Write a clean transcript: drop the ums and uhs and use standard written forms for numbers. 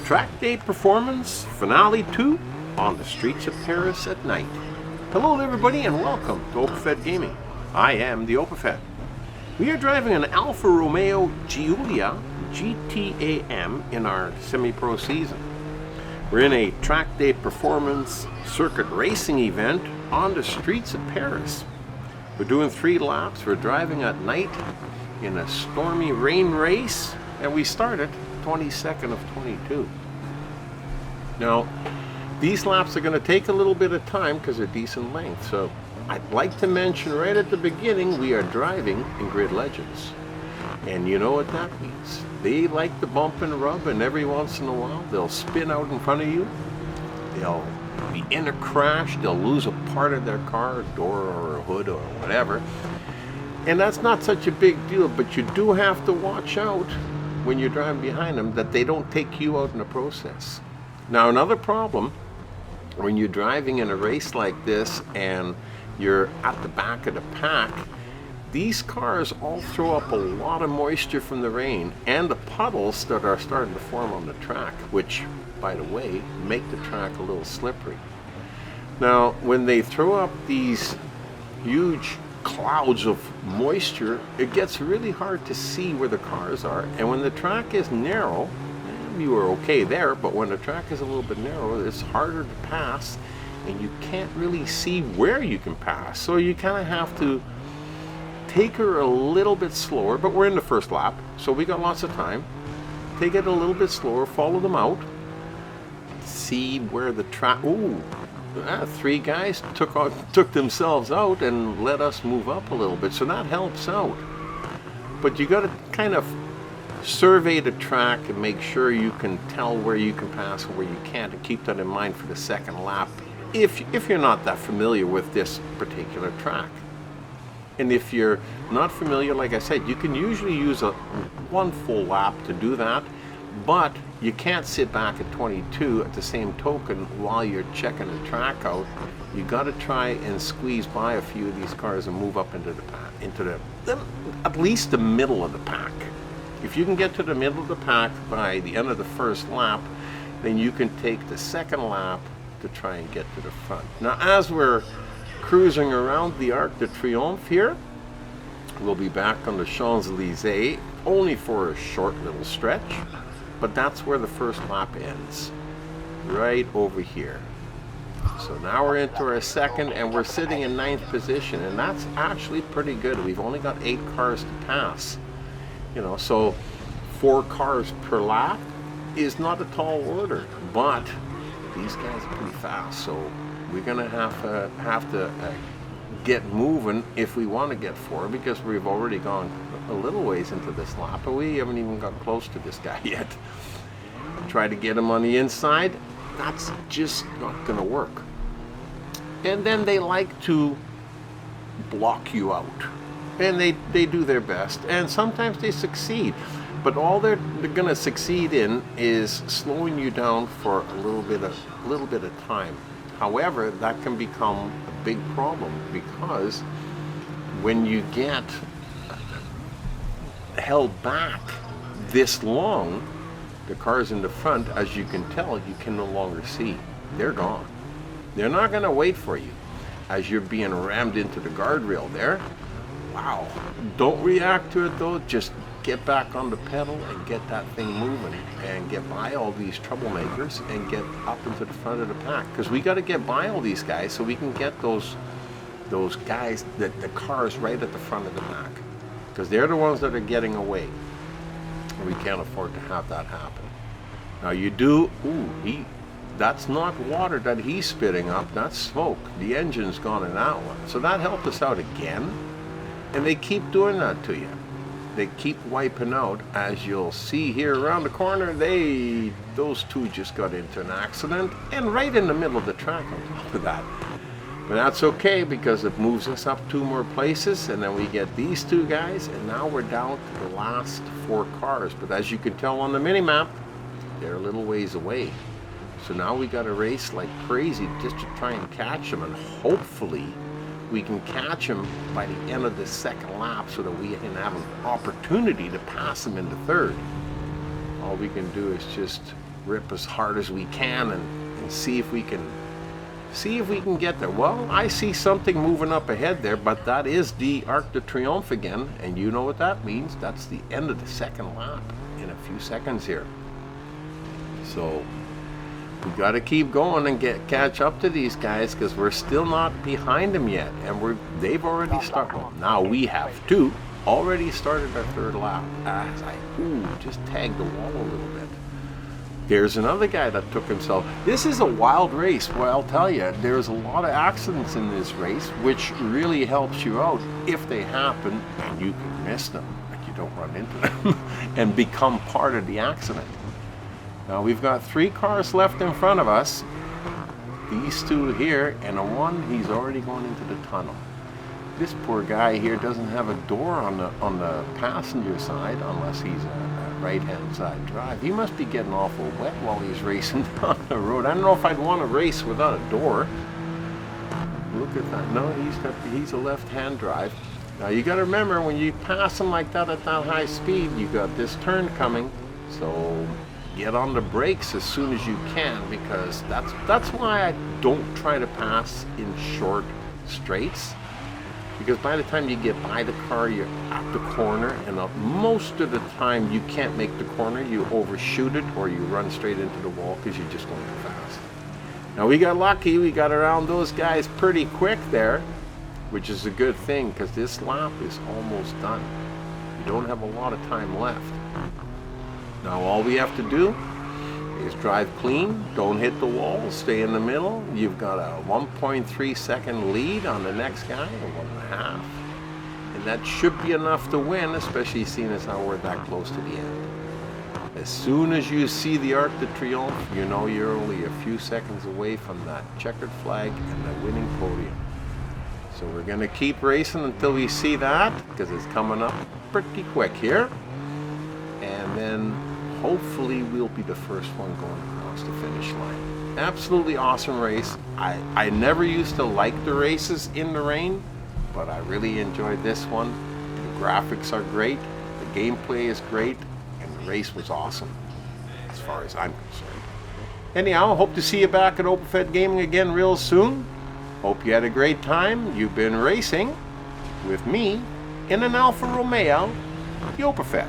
Track day performance, finale 2, on the streets of Paris at night. Hello everybody and welcome to OpenFed Gaming. I am the OpenFed. We are driving an Alfa Romeo Giulia GTAm in our semi-pro season. We're in a track day performance circuit racing event on the streets of Paris. We're doing 3 laps, we're driving at night in a stormy rain race, and we started 22nd of 22. Now, these laps are going to take a little bit of time because they're decent length, so I'd like to mention right at the beginning we are driving in Grid Legends. And you know what that means. They like to bump and rub, and every once in a while they'll spin out in front of you. They'll be in a crash, they'll lose a part of their car, a door or a hood or whatever. And that's not such a big deal, but you do have to watch out when you're driving behind them that they don't take you out in the process. Now, another problem when you're driving in a race like this and you're at the back of the pack, these cars all throw up a lot of moisture from the rain and the puddles that are starting to form on the track, which, by the way, make the track a little slippery. Now, when they throw up these huge clouds of moisture, it gets really hard to see where the cars are. And when the track is narrow, you are okay there, but when the track is a little bit narrow, it's harder to pass and you can't really see where you can pass. So you kind of have to take her a little bit slower, but we're in the first lap, so we got lots of time. Take it a little bit slower, follow them out, see where the track, 3 guys took themselves out and let us move up a little bit, so that helps out. But you got to kind of survey the track and make sure you can tell where you can pass and where you can't, and keep that in mind for the second lap if you're not that familiar with this particular track. And if you're not familiar, like I said, you can usually use one full lap to do that, but you can't sit back at 22 at the same token while you're checking the track out. You got to try and squeeze by a few of these cars and move up into the at least the middle of the pack. If you can get to the middle of the pack by the end of the first lap, then you can take the second lap to try and get to the front. Now, as we're cruising around the Arc de Triomphe here, we'll be back on the Champs-Élysées only for a short little stretch, but that's where the first lap ends, right over here. So now we're into our second, and we're sitting in 9th position, and that's actually pretty good. We've only got 8 cars to pass. You know, so 4 cars per lap is not a tall order, but these guys are pretty fast, so we're gonna have to get moving if we want to get 4, because we've already gone a little ways into this lap, but we haven't even got close to this guy yet. Try to get him on the inside, that's just not gonna work. And then they like to block you out. And they do their best, and sometimes they succeed, but all they're going to succeed in is slowing you down for a little bit of time. However, that can become a big problem, because when you get held back this long, the cars in the front, as you can tell, you can no longer see. They're gone. They're not going to wait for you as you're being rammed into the guardrail there. Wow. Don't react to it though, just get back on the pedal and get that thing moving and get by all these troublemakers and get up into the front of the pack, because we got to get by all these guys so we can get those guys, the cars right at the front of the pack, because they're the ones that are getting away. We can't afford to have that happen. Now you do, that's not water that he's spitting up, that's smoke. The engine's gone in that one. So that helped us out again. And they keep doing that to you. They keep wiping out. As you'll see here around the corner, those 2 just got into an accident, and right in the middle of the track on top of that. But that's okay, because it moves us up 2 more places, and then we get these 2 guys, and now we're down to the last 4 cars. But as you can tell on the mini-map, they're a little ways away. So now we got to race like crazy just to try and catch them, and hopefully we can catch him by the end of the second lap so that we can have an opportunity to pass him into third. All we can do is just rip as hard as we can and see if we can get there. Well, I see something moving up ahead there, but that is the Arc de Triomphe again, and you know what that means. That's the end of the second lap in a few seconds here. So we got to keep going and catch up to these guys, because we're still not behind them yet, and they've already started. Well, now we have too already started our third lap. Just tagged the wall a little bit. There's another guy that took himself. This is a wild race. Well, I'll tell you, there's a lot of accidents in this race, which really helps you out if they happen and you can miss them, like you don't run into them and become part of the accident. Now we've got 3 cars left in front of us. These 2 here, and one, he's already going into the tunnel. This poor guy here doesn't have a door on the passenger side unless he's a right-hand side drive. He must be getting awful wet while he's racing down the road. I don't know if I'd want to race without a door. Look at that. No, he's a left-hand drive. Now you got to remember, when you pass him like that at that high speed, you got this turn coming. So get on the brakes as soon as you can, because that's why I don't try to pass in short straights. Because by the time you get by the car, you're at the corner, and most of the time you can't make the corner. You overshoot it, or you run straight into the wall because you're just going too fast. Now we got lucky. We got around those guys pretty quick there, which is a good thing, because this lap is almost done. You don't have a lot of time left. Now all we have to do is drive clean, don't hit the wall, stay in the middle. You've got a 1.3 second lead on the next guy, or 1.5. And that should be enough to win, especially seeing as how we're that close to the end. As soon as you see the Arc de Triomphe, you know you're only a few seconds away from that checkered flag and the winning podium. So we're going to keep racing until we see that, because it's coming up pretty quick here. And then hopefully we'll be the first one going across the finish line. Absolutely awesome race. I never used to like the races in the rain, but I really enjoyed this one. The graphics are great, the gameplay is great, and the race was awesome, as far as I'm concerned. Anyhow, hope to see you back at OpenFed Gaming again real soon. Hope you had a great time. You've been racing with me in an Alfa Romeo, the OpenFed.